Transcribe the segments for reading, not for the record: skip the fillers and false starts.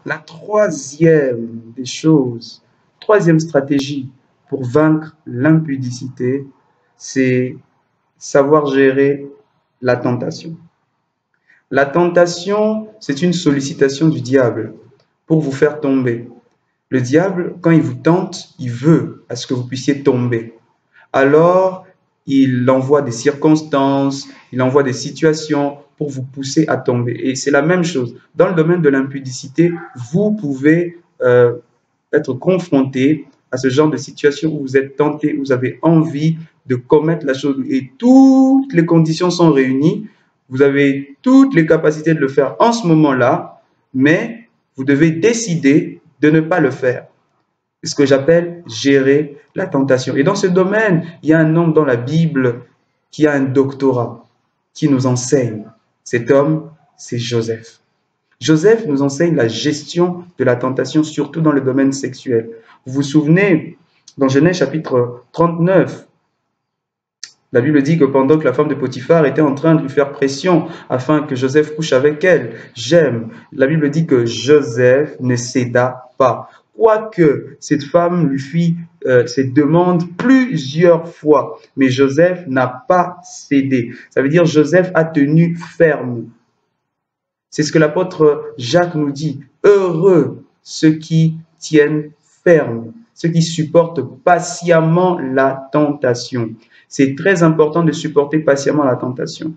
La troisième des choses, troisième stratégie pour vaincre l'impudicité, c'est savoir gérer la tentation. La tentation, c'est une sollicitation du diable pour vous faire tomber. Le diable, quand il vous tente, il veut à ce que vous puissiez tomber. Alors, il envoie des circonstances, il envoie des situations pour vous pousser à tomber. Et c'est la même chose. Dans le domaine de l'impudicité, vous pouvez être confronté à ce genre de situation où vous êtes tenté, où vous avez envie de commettre la chose et toutes les conditions sont réunies. Vous avez toutes les capacités de le faire en ce moment-là, mais vous devez décider de ne pas le faire. C'est ce que j'appelle gérer la tentation. Et dans ce domaine, il y a un homme dans la Bible qui a un doctorat, qui nous enseigne. Cet homme, c'est Joseph. Joseph nous enseigne la gestion de la tentation, surtout dans le domaine sexuel. Vous vous souvenez, dans Genèse chapitre 39, la Bible dit que pendant que la femme de Potiphar était en train de lui faire pression afin que Joseph couche avec elle, la Bible dit que Joseph ne céda pas. Quoique cette femme lui fit cette demande plusieurs fois, mais Joseph n'a pas cédé. Ça veut dire Joseph a tenu ferme. C'est ce que l'apôtre Jacques nous dit. Heureux ceux qui tiennent ferme, ceux qui supportent patiemment la tentation. C'est très important de supporter patiemment la tentation.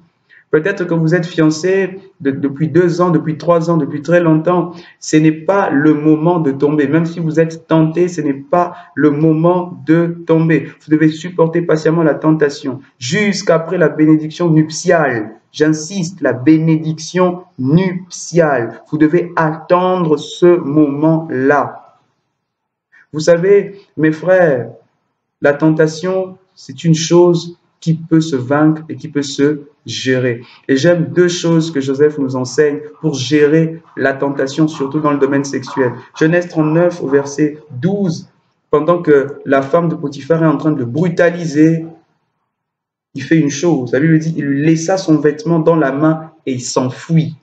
Peut-être que vous êtes fiancé depuis 2 ans, depuis 3 ans, depuis très longtemps. Ce n'est pas le moment de tomber. Même si vous êtes tenté, ce n'est pas le moment de tomber. Vous devez supporter patiemment la tentation jusqu'après la bénédiction nuptiale. J'insiste, la bénédiction nuptiale. Vous devez attendre ce moment-là. Vous savez, mes frères, la tentation, c'est une chose qui peut se vaincre et qui peut se gérer. Et j'aime 2 choses que Joseph nous enseigne pour gérer la tentation, surtout dans le domaine sexuel. Genèse 39 au verset 12, pendant que la femme de Potiphar est en train de le brutaliser, il fait une chose. La Bible dit, il lui laissa son vêtement dans la main et il s'enfuit.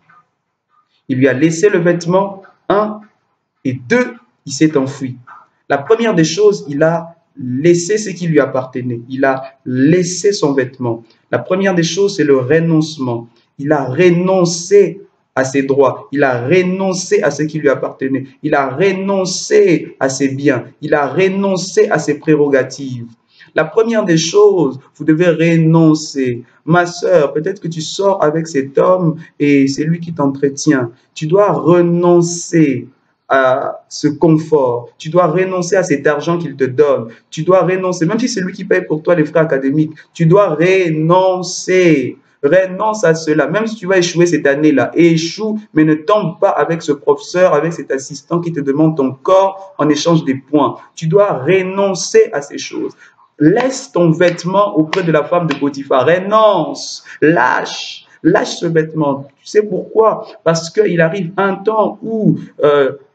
Il lui a laissé le vêtement, 1, et 2, il s'est enfui. La première des choses, il a laissé ce qui lui appartenait. Il a laissé son vêtement. La première des choses, c'est le renoncement. Il a renoncé à ses droits. Il a renoncé à ce qui lui appartenait. Il a renoncé à ses biens. Il a renoncé à ses prérogatives. La première des choses, vous devez renoncer. Ma sœur, peut-être que tu sors avec cet homme et c'est lui qui t'entretient. Tu dois renoncer à ce confort. Tu dois renoncer à cet argent qu'il te donne. Tu dois renoncer, même si c'est lui qui paye pour toi les frais académiques, tu dois renoncer. Renonce à cela. Même si tu vas échouer cette année-là, échoue, mais ne tombe pas avec ce professeur, avec cet assistant qui te demande ton corps en échange des points. Tu dois renoncer à ces choses. Laisse ton vêtement auprès de la femme de Potiphar. Renonce, lâche ce vêtement. Tu sais pourquoi? Parce qu'il arrive un temps où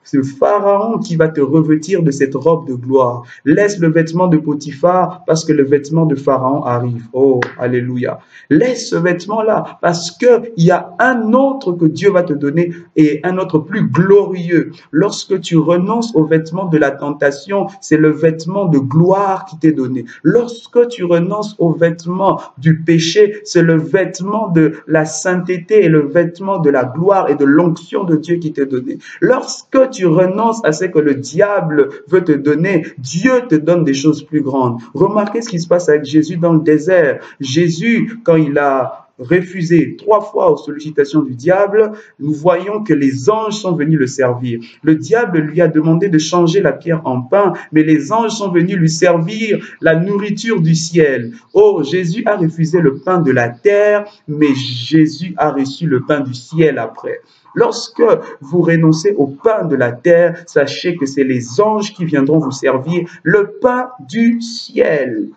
c'est le Pharaon qui va te revêtir de cette robe de gloire. Laisse le vêtement de Potiphar parce que le vêtement de Pharaon arrive. Oh, alléluia. Laisse ce vêtement-là parce qu'il y a un autre que Dieu va te donner et un autre plus glorieux. Lorsque tu renonces au vêtement de la tentation, c'est le vêtement de gloire qui t'est donné. Lorsque tu renonces au vêtement du péché, c'est le vêtement de la sainteté et le vêtement de la gloire et de l'onction de Dieu qui t'est donné. Lorsque tu renonces à ce que le diable veut te donner, Dieu te donne des choses plus grandes. Remarquez ce qui se passe avec Jésus dans le désert. Jésus, quand il a refusé 3 fois aux sollicitations du diable, nous voyons que les anges sont venus le servir. Le diable lui a demandé de changer la pierre en pain, mais les anges sont venus lui servir la nourriture du ciel. Oh, Jésus a refusé le pain de la terre, mais Jésus a reçu le pain du ciel après. Lorsque vous renoncez au pain de la terre, sachez que c'est les anges qui viendront vous servir le pain du ciel.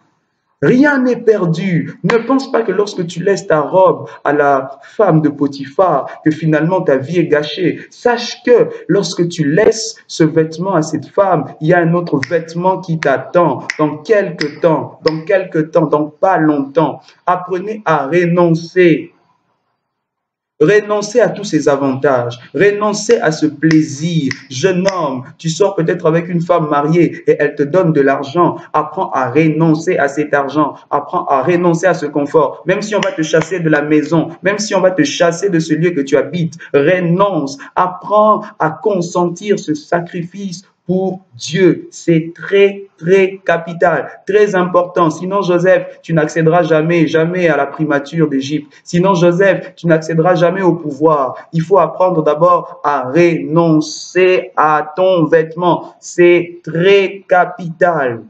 Rien n'est perdu. Ne pense pas que lorsque tu laisses ta robe à la femme de Potiphar, que finalement ta vie est gâchée. Sache que lorsque tu laisses ce vêtement à cette femme, il y a un autre vêtement qui t'attend dans quelque temps, dans pas longtemps. Apprenez à renoncer. Renoncez à tous ces avantages, renoncez à ce plaisir. Jeune homme, tu sors peut-être avec une femme mariée et elle te donne de l'argent. Apprends à renoncer à cet argent, apprends à renoncer à ce confort. Même si on va te chasser de la maison, même si on va te chasser de ce lieu que tu habites, renonce, apprends à consentir ce sacrifice pour Dieu. C'est très, très capital, très important. Sinon, Joseph, tu n'accéderas jamais, jamais à la primature d'Égypte. Sinon, Joseph, tu n'accéderas jamais au pouvoir. Il faut apprendre d'abord à renoncer à ton vêtement. C'est très capital.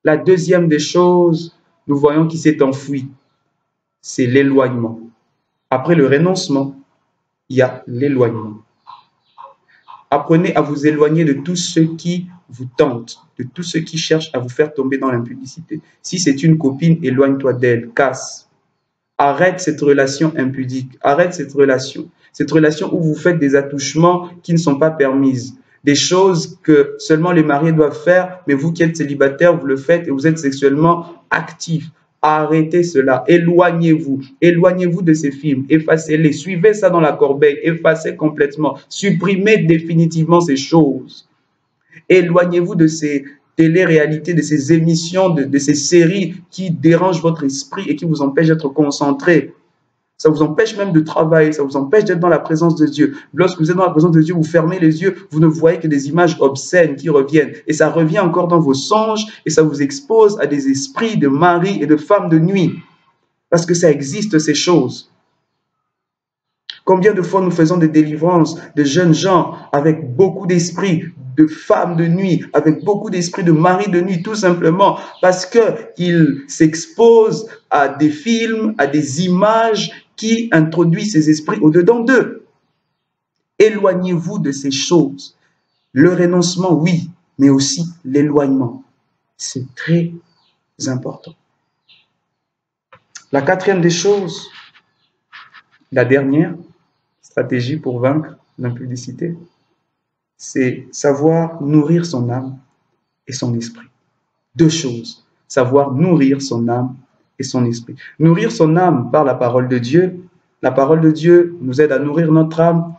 La deuxième des choses, nous voyons qui s'est enfui, c'est l'éloignement. Après le renoncement, il y a l'éloignement. Apprenez à vous éloigner de tout ce qui vous tente, de tout ce qui cherche à vous faire tomber dans l'impudicité. Si c'est une copine, éloigne-toi d'elle, casse. Arrête cette relation impudique, arrête cette relation où vous faites des attouchements qui ne sont pas permises, des choses que seulement les mariés doivent faire, mais vous qui êtes célibataire, vous le faites et vous êtes sexuellement actif. Arrêtez cela, éloignez-vous de ces films, effacez-les, suivez ça dans la corbeille, effacez complètement, supprimez définitivement ces choses. Éloignez-vous de ces télé-réalités, de ces émissions, de ces séries qui dérangent votre esprit et qui vous empêchent d'être concentré. Ça vous empêche même de travailler, ça vous empêche d'être dans la présence de Dieu. Lorsque vous êtes dans la présence de Dieu, vous fermez les yeux, vous ne voyez que des images obscènes qui reviennent. Et ça revient encore dans vos songes et ça vous expose à des esprits de maris et de femmes de nuit. Parce que ça existe, ces choses. Combien de fois nous faisons des délivrances de jeunes gens avec beaucoup d'esprit, de femmes de nuit, avec beaucoup d'esprit de maris de nuit, tout simplement parce qu'ils s'exposent à des films, à des images qui introduisent ces esprits au-dedans d'eux. Éloignez-vous de ces choses. Le renoncement, oui, mais aussi l'éloignement. C'est très important. La quatrième des choses, la dernière stratégie pour vaincre l'impudicité, c'est savoir nourrir son âme et son esprit. Deux choses, savoir nourrir son âme et son esprit. Nourrir son âme par la parole de Dieu. La parole de Dieu nous aide à nourrir notre âme.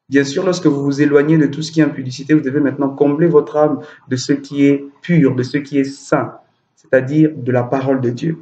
Bien sûr, lorsque vous vous éloignez de tout ce qui est impudicité, vous devez maintenant combler votre âme de ce qui est pur, de ce qui est saint, c'est-à-dire de la parole de Dieu.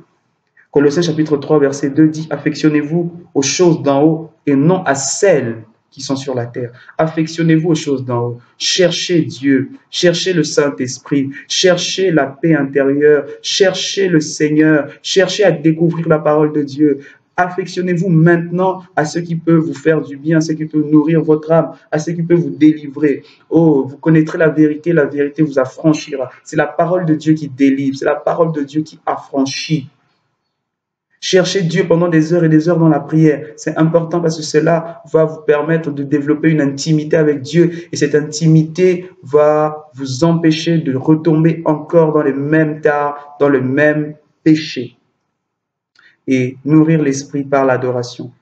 Colossiens chapitre 3, verset 2 dit « Affectionnez-vous aux choses d'en haut et non à celles qui sont sur la terre. Affectionnez-vous aux choses d'en haut. Cherchez Dieu, cherchez le Saint-Esprit, cherchez la paix intérieure, cherchez le Seigneur, cherchez à découvrir la parole de Dieu. Affectionnez-vous maintenant à ce qui peut vous faire du bien, à ce qui peut nourrir votre âme, à ce qui peut vous délivrer. Oh, vous connaîtrez la vérité vous affranchira. C'est la parole de Dieu qui délivre, c'est la parole de Dieu qui affranchit. Cherchez Dieu pendant des heures et des heures dans la prière. C'est important parce que cela va vous permettre de développer une intimité avec Dieu. Et cette intimité va vous empêcher de retomber encore dans les mêmes tares, dans le même péché. Et nourrir l'esprit par l'adoration.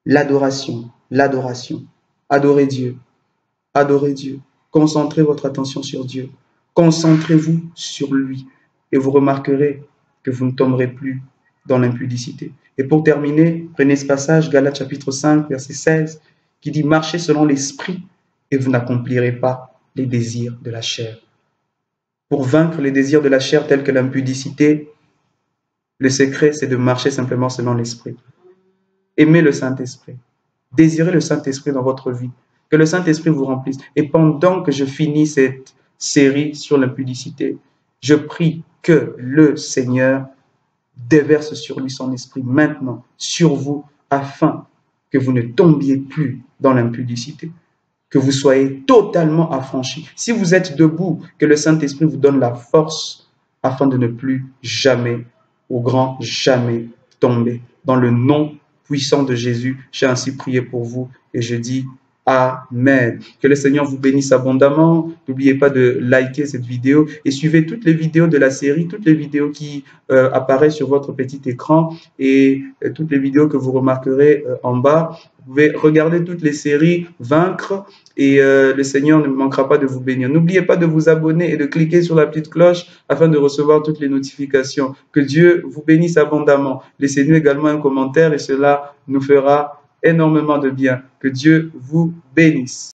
L'adoration, l'adoration. Adorez Dieu. Adorez Dieu. Concentrez votre attention sur Dieu. Concentrez-vous sur lui. Et vous remarquerez que vous ne tomberez plus dans l'impudicité. Et pour terminer, prenez ce passage, Galates chapitre 5, verset 16, qui dit « Marchez selon l'esprit et vous n'accomplirez pas les désirs de la chair. » Pour vaincre les désirs de la chair tels que l'impudicité, le secret, c'est de marcher simplement selon l'esprit. Aimez le Saint-Esprit. Désirez le Saint-Esprit dans votre vie. Que le Saint-Esprit vous remplisse. Et pendant que je finis cette série sur l'impudicité, je prie que le Seigneur déverse sur lui son esprit maintenant, sur vous, afin que vous ne tombiez plus dans l'impudicité, que vous soyez totalement affranchis. Si vous êtes debout, que le Saint-Esprit vous donne la force afin de ne plus jamais, au grand jamais, tomber. Dans le nom puissant de Jésus, j'ai ainsi prié pour vous et je dis Amen. Que le Seigneur vous bénisse abondamment. N'oubliez pas de liker cette vidéo et suivez toutes les vidéos de la série, toutes les vidéos qui apparaissent sur votre petit écran et toutes les vidéos que vous remarquerez en bas. Vous pouvez regarder toutes les séries, vaincre, et le Seigneur ne manquera pas de vous bénir. N'oubliez pas de vous abonner et de cliquer sur la petite cloche afin de recevoir toutes les notifications. Que Dieu vous bénisse abondamment. Laissez-nous également un commentaire et cela nous fera énormément de bien. Que Dieu vous bénisse.